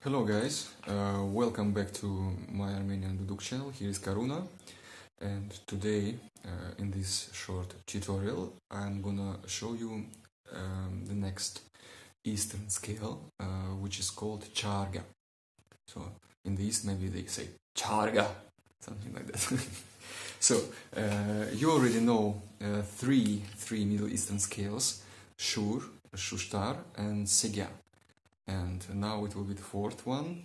Hello guys, welcome back to my Armenian Duduk channel. Here is Karuna, and today in this short tutorial I'm gonna show you the next Eastern scale, which is called Charga. So in the East maybe they say Charga, something like that. So you already know three Middle Eastern scales: Shur, Shushtar and Segya. And now it will be the fourth one.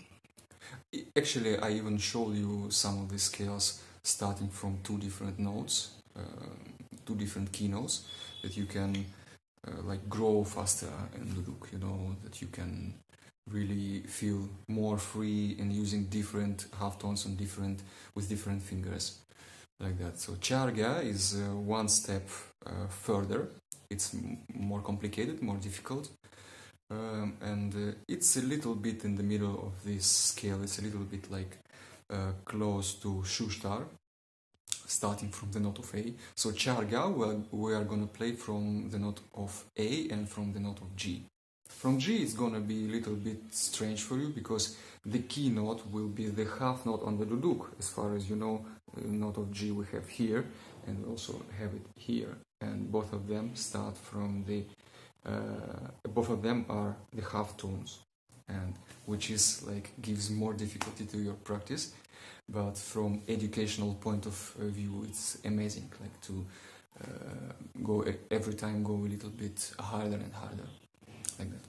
Actually, I even showed you some of the scales starting from two different notes, two different key notes, that you can like grow faster in Duduk, you know, that you can really feel more free in using different half tones on with different fingers, like that. So Charga is one step further. It's more complicated, more difficult. And it's a little bit in the middle of this scale. It's a little bit like close to Shushtar, starting from the note of A. So Charga, we are gonna play from the note of A and from the note of G. From G it's gonna be a little bit strange for you, because the key note will be the half note on the Duduk. As far as you know, the note of G we have here, and we also have it here, and both of them start from the both of them are the half tones, and which is like gives more difficulty to your practice, but from educational point of view it's amazing, like to go every time go a little bit harder and harder, like that.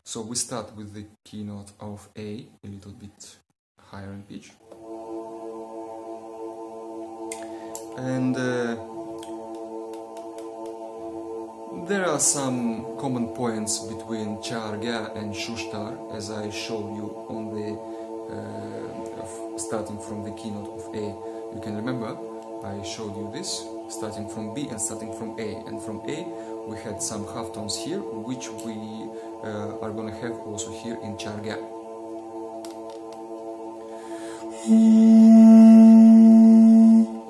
So we start with the key note of A, a little bit higher in pitch, and there are some common points between Charga and Shushtar, as I showed you on the starting from the keynote of A. You can remember I showed you this starting from B and starting from A, and from A we had some half tones here, which we are going to have also here in Charga,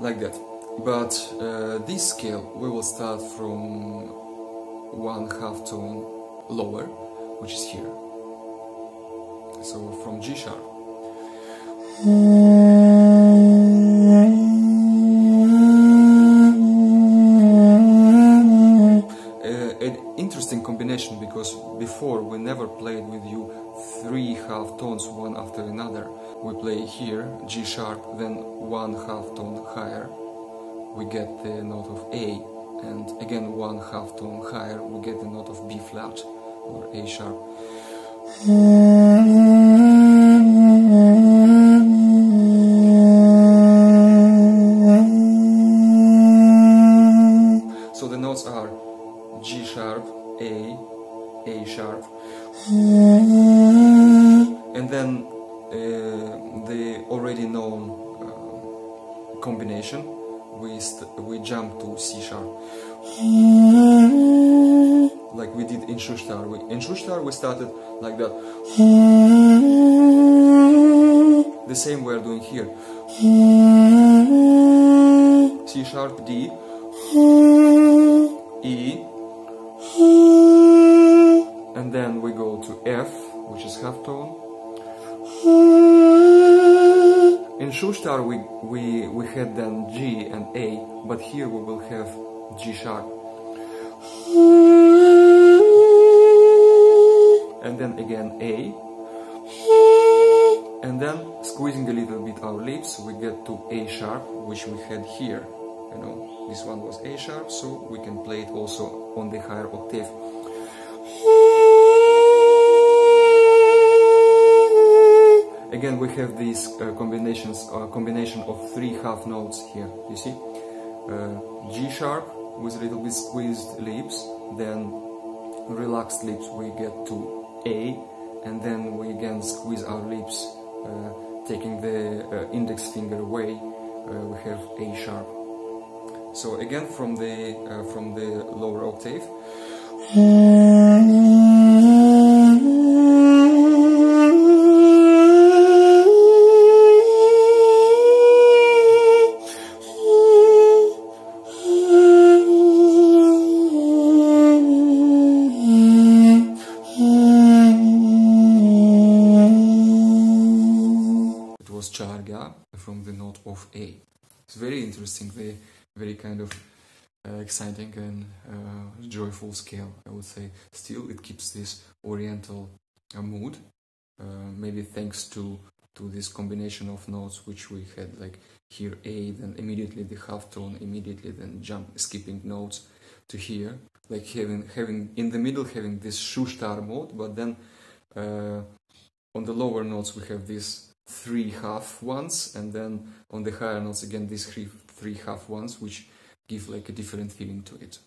like that. But this scale we will start from one half tone lower, which is here. So from G sharp. An interesting combination, because before we never played with you three half tones one after another. We play here G sharp, then one half tone higher we get the note of A, and again one half tone higher we get the note of B flat or A sharp. So the notes are G sharp, A sharp, and then the already known combination, we jump to C sharp, like we did in Schuster. In Schuster we started like that. The same we are doing here. C sharp, D, E, and then we go to F, which is half tone. In Schuster we had then G and A, but here we will have G sharp. And then again A, and then squeezing a little bit our lips, we get to A sharp, which we had here. You know, this one was A sharp, so we can play it also on the higher octave. Again, we have these combination of 3 half notes here. You see, G sharp with a little bit squeezed lips, then relaxed lips we get to A, and then we again squeeze our lips, taking the index finger away, we have A sharp. So again from the lower octave. Charga from the note of A. It's very interesting, very kind of exciting and joyful scale, I would say. Still, it keeps this oriental mood, maybe thanks to this combination of notes which we had, like here A, then immediately the half tone, immediately then skipping notes to here, like having in the middle having this Schuster mode, but then on the lower notes we have these 3 half ones, and then on the higher notes again these three half ones, which give like a different feeling to it.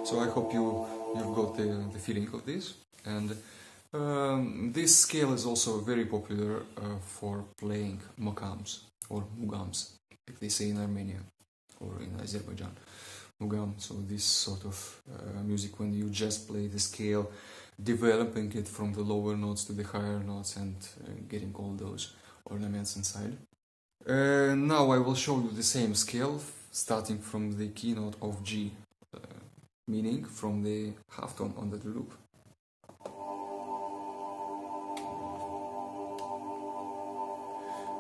So I hope you've got the feeling of this, and this scale is also very popular for playing maqams or mugams, if they say in Armenia or in Azerbaijan. Mugam, so this sort of music when you just play the scale, developing it from the lower notes to the higher notes and getting all those ornaments inside. Now I will show you the same scale, starting from the key note of G, meaning from the half tone under the loop.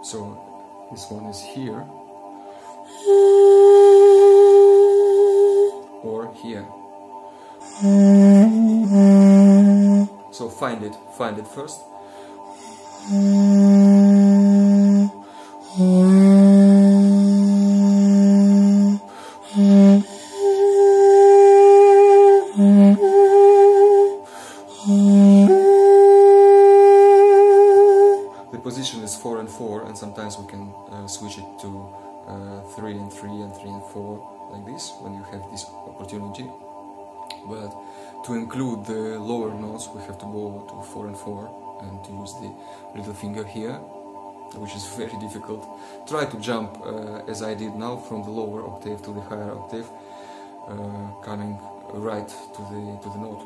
So this one is here or here. So find it first. The position is 4 and 4, and sometimes we can switch it to 3 and 3 and 3 and 4, like this, when you have this opportunity. But to include the lower notes we have to go to 4 and 4 and to use the little finger here, which is very difficult. Try to jump as I did now, from the lower octave to the higher octave, coming right to the note.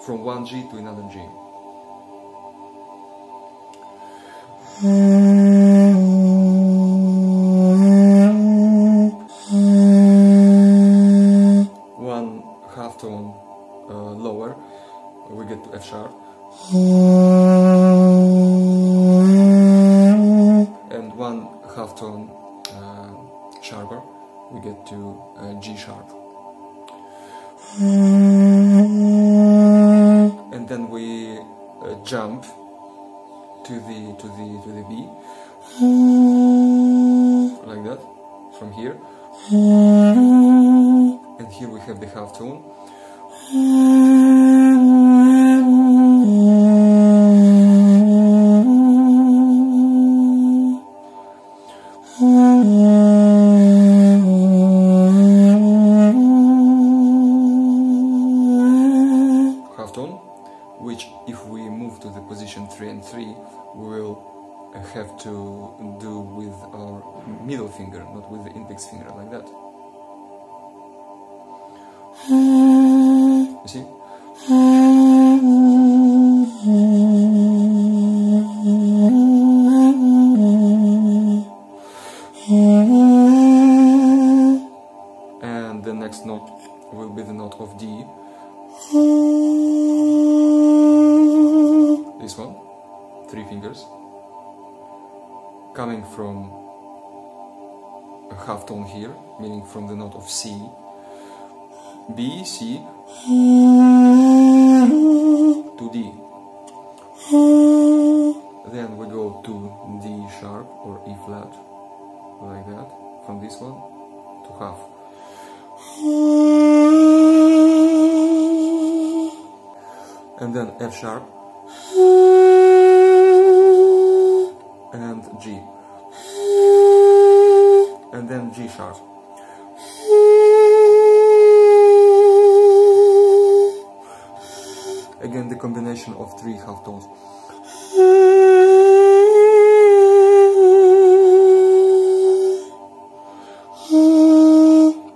From one G to another G. One half tone lower, we get to F sharp. And one half tone sharper, we get to G sharp. And then we jump to the B, like that, from here. And here we have the half tone. half tone, which if we move to the position 3 and 3, we will have to do with our middle finger, not with the index finger, like that. You see? And the next note will be the note of D. This one, 3 fingers, coming from a half tone here, meaning from the note of C, B, C, to D. Then we go to D sharp or E flat, like that, from this one to half. And then F sharp and G, and then G sharp. Again, the combination of 3 half tones.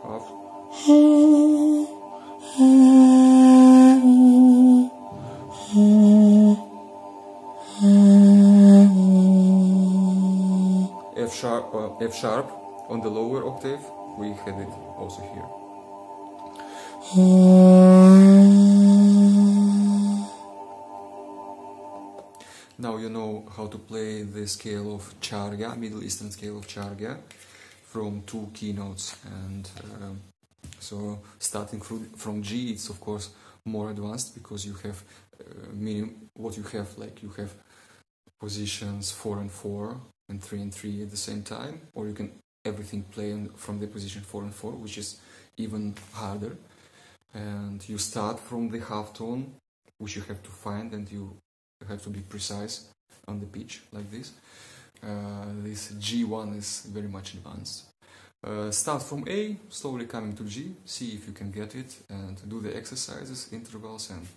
Half. F sharp on the lower octave, we had it also here. Now you know how to play the scale of Charga, Middle Eastern scale of Charga, from 2 keynotes, and so starting from G, it's of course more advanced, because you have what you have, like you have positions 4 and 4 and 3 and 3 at the same time, or you can everything play from the position 4 and 4, which is even harder. And you start from the half tone, which you have to find, and you have to be precise on the pitch, like this. This G1 is very much advanced. Start from A, slowly coming to G, see if you can get it, and do the exercises, intervals, and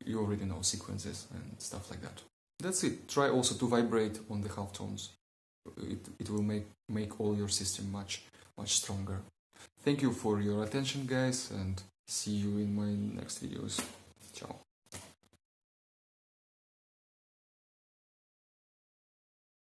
you already know sequences and stuff like that. That's it. Try also to vibrate on the half tones. It will make all your system much stronger. Thank you for your attention, guys, and see you in my next videos.